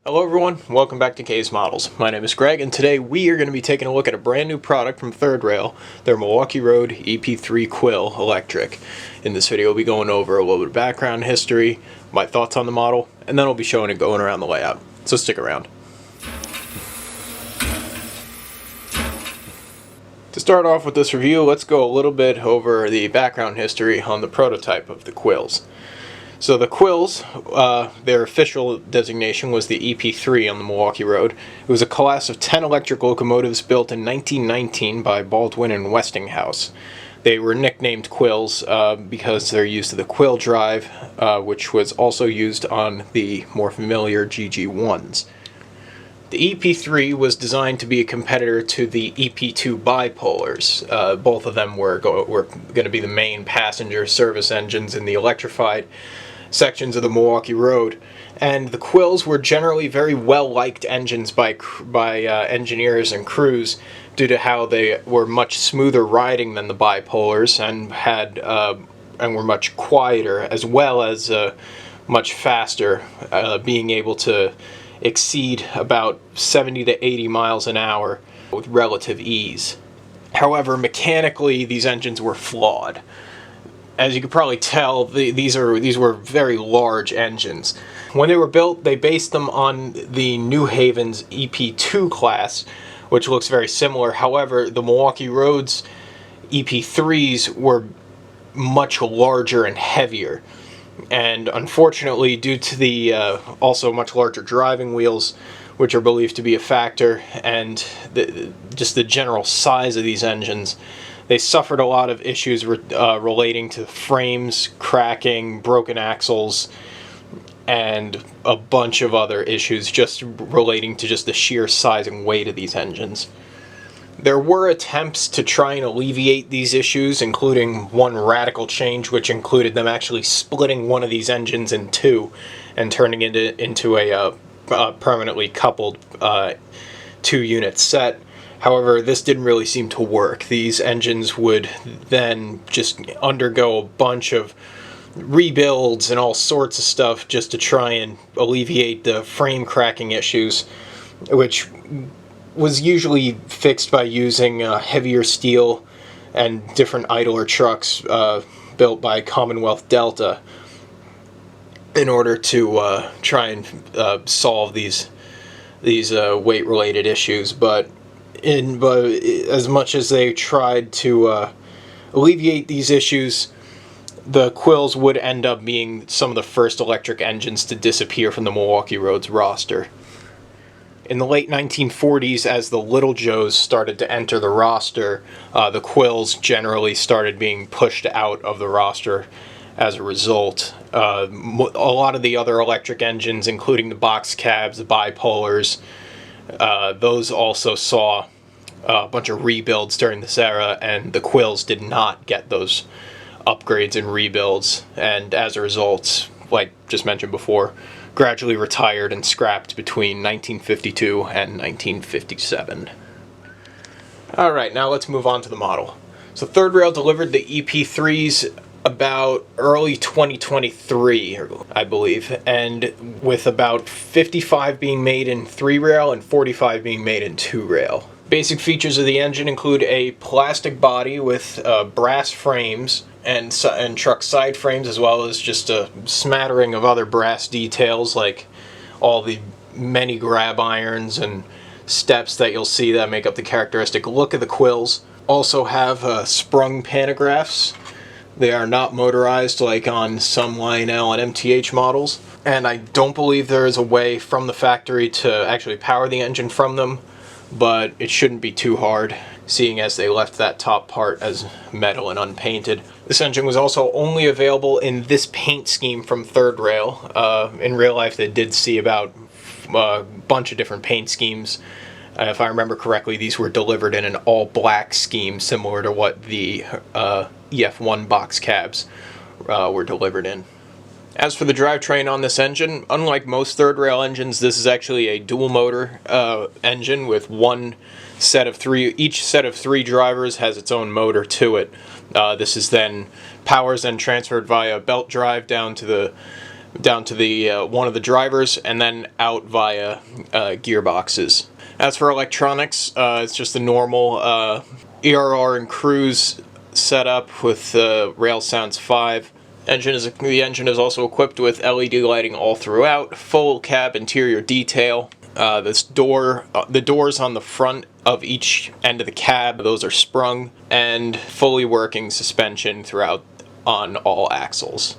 Hello everyone, welcome back to K's Models. My name is Greg, and today we are going to be taking a look at a brand new product from Third Rail, their Milwaukee Road EP-3 Quill Electric. In this video we'll be going over a little bit of background history, my thoughts on the model, and then I'll be showing it going around the layout. So stick around. To start off with this review, let's go a little bit over the background history on the prototype of the Quills. So the Quills, their official designation was the EP-3 on the Milwaukee Road. It was a class of 10 electric locomotives built in 1919 by Baldwin and Westinghouse. They were nicknamed Quills because they're used to the Quill drive, which was also used on the more familiar GG1s. The EP-3 was designed to be a competitor to the EP-2 bipolars. Both of them were going to be the main passenger service engines in the electrified sections of the Milwaukee Road, and the Quills were generally very well-liked engines by engineers and crews due to how they were much smoother riding than the bipolars and were much quieter, as well as much faster, being able to exceed about 70 to 80 miles an hour with relative ease. However, mechanically these engines were flawed. As you could probably tell, these were very large engines. When they were built, they based them on the New Haven's EP-2 class, which looks very similar. However, the Milwaukee Road's EP-3s were much larger and heavier. And unfortunately, due to the also much larger driving wheels, which are believed to be a factor, and just the general size of these engines, they suffered a lot of issues relating to frames cracking, broken axles, and a bunch of other issues just relating to just the sheer size and weight of these engines. There were attempts to try and alleviate these issues, including one radical change, which included them actually splitting one of these engines in two and turning it into a permanently coupled two-unit set. However, this didn't really seem to work. These engines would then just undergo a bunch of rebuilds and all sorts of stuff just to try and alleviate the frame cracking issues, which was usually fixed by using heavier steel and different idler trucks built by Commonwealth Delta in order to try and solve these weight-related issues. But as much as they tried to alleviate these issues, the Quills would end up being some of the first electric engines to disappear from the Milwaukee Road's roster. In the late 1940s, as the Little Joes started to enter the roster, the Quills generally started being pushed out of the roster as a result. A lot of the other electric engines, including the box cabs, the bipolars, those also saw a bunch of rebuilds during this era, and the Quills did not get those upgrades and rebuilds, and as a result, like just mentioned before, gradually retired and scrapped between 1952 and 1957. Alright, now let's move on to the model. So Third Rail delivered the EP-3s about early 2023, I believe, and with about 55 being made in 3-rail and 45 being made in 2-rail. Basic features of the engine include a plastic body with brass frames and truck side frames, as well as just a smattering of other brass details like all the many grab irons and steps that you'll see that make up the characteristic look of the Quills. Also have sprung pantographs. They are not motorized like on some Lionel and MTH models, and I don't believe there is a way from the factory to actually power the engine from them, but it shouldn't be too hard, seeing as they left that top part as metal and unpainted. This engine was also only available in this paint scheme from Third Rail. In real life they did see about a bunch of different paint schemes. If I remember correctly, these were delivered in an all-black scheme, similar to what the EF1 box cabs were delivered in. As for the drivetrain on this engine, unlike most Third Rail engines, this is actually a dual motor engine with one set of three. Each set of three drivers has its own motor to it. This is then powers and transferred via belt drive down to the down to the one of the drivers, and then out via gearboxes. As for electronics, it's just the normal ERR and cruise setup with Rail Sounds 5. The engine is also equipped with LED lighting all throughout, full cab interior detail. The doors on the front of each end of the cab, those are sprung, and fully working suspension throughout on all axles.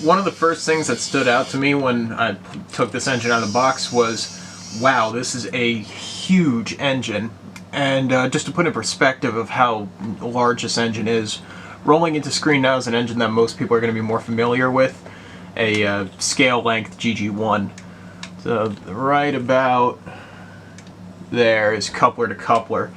One of the first things that stood out to me when I took this engine out of the box was, wow, this is a huge engine. And just to put in perspective of how large this engine is, rolling into screen now is an engine that most people are going to be more familiar with, a scale length GG1. So right about there is coupler to coupler.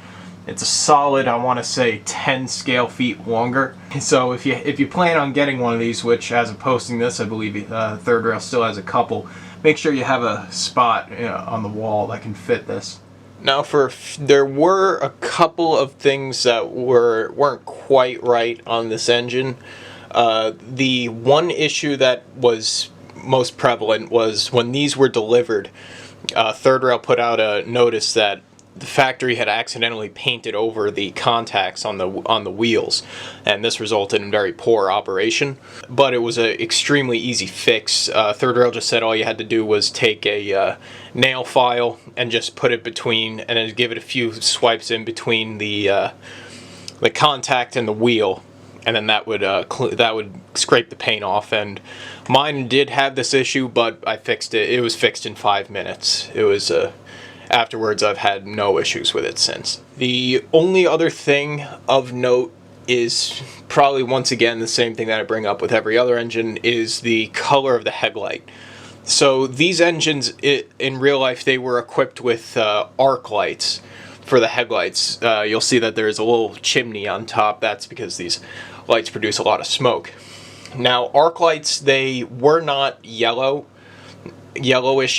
It's a solid, I want to say, 10 scale feet longer. So if you plan on getting one of these, which as of posting this, I believe Third Rail still has a couple, make sure you have a spot on the wall that can fit this. Now, there were a couple of things that weren't quite right on this engine. The one issue that was most prevalent was when these were delivered, Third Rail put out a notice that the factory had accidentally painted over the contacts on the wheels, and this resulted in very poor operation. But it was an extremely easy fix. Third Rail just said all you had to do was take a nail file and just put it between, and then give it a few swipes in between the contact and the wheel, and then that would scrape the paint off. And mine did have this issue, but I fixed it. It was fixed in 5 minutes. It was afterwards, I've had no issues with it since. The only other thing of note is probably once again the same thing that I bring up with every other engine, is the color of the headlight. So these engines, in real life, they were equipped with arc lights for the headlights. You'll see that there's a little chimney on top. That's because these lights produce a lot of smoke. Now, arc lights, they were not yellowish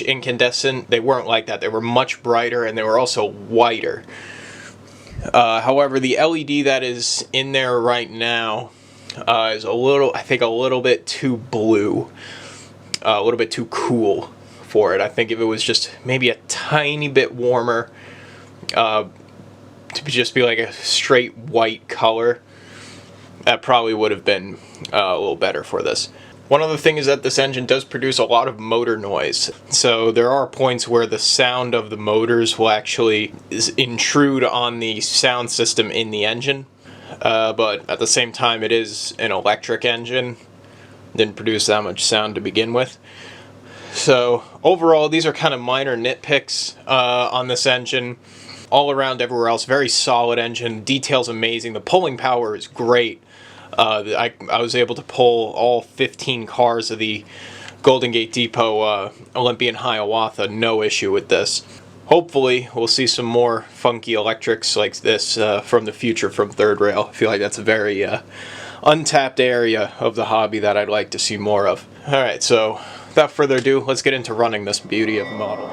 incandescent. They weren't like that. They were much brighter, and they were also whiter. However, the LED that is in there right now is I think a little bit too blue, a little bit too cool for it. I think if it was just maybe a tiny bit warmer, to just be like a straight white color, that probably would have been a little better for this. One other thing is that this engine does produce a lot of motor noise. So there are points where the sound of the motors will actually intrude on the sound system in the engine. But at the same time, it is an electric engine. Didn't produce that much sound to begin with. So overall, these are kind of minor nitpicks on this engine. All around, everywhere else, very solid engine. Detail's amazing. The pulling power is great. I was able to pull all 15 cars of the Golden Gate Depot Olympian Hiawatha, no issue with this. Hopefully, we'll see some more funky electrics like this from the future from Third Rail. I feel like that's a very untapped area of the hobby that I'd like to see more of. Alright, so without further ado, let's get into running this beauty of a model.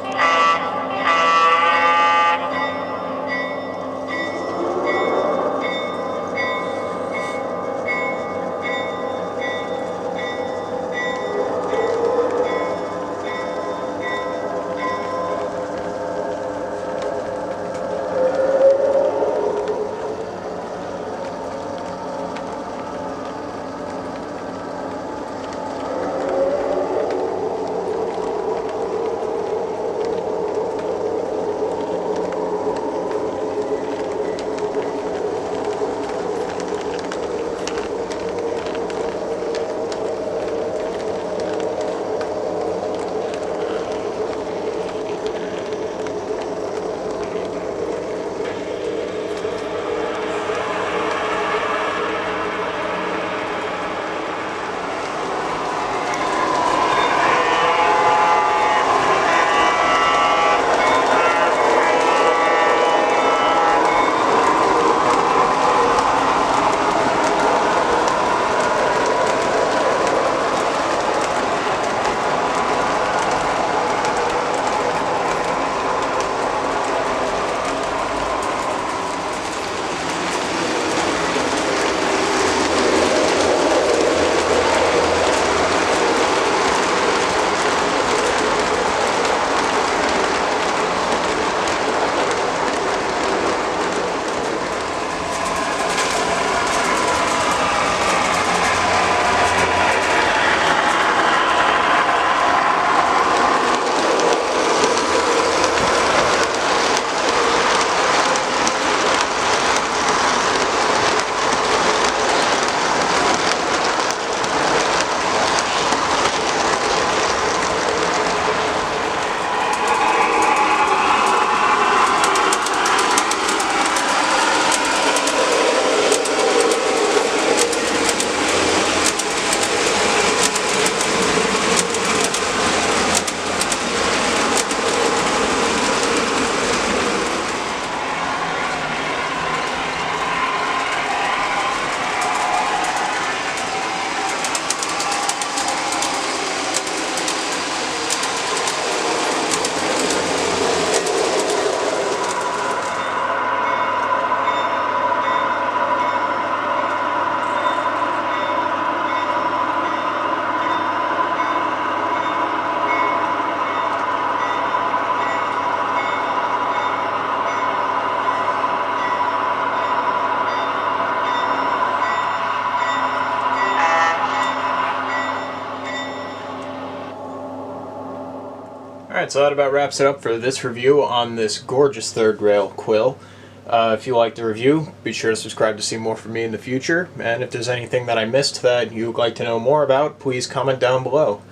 Alright, so that about wraps it up for this review on this gorgeous third rail Quill. If you liked the review, be sure to subscribe to see more from me in the future, and if there's anything that I missed that you'd like to know more about, please comment down below.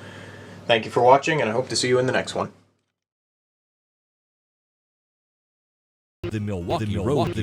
Thank you for watching, and I hope to see you in the next one. The Milwaukee Road.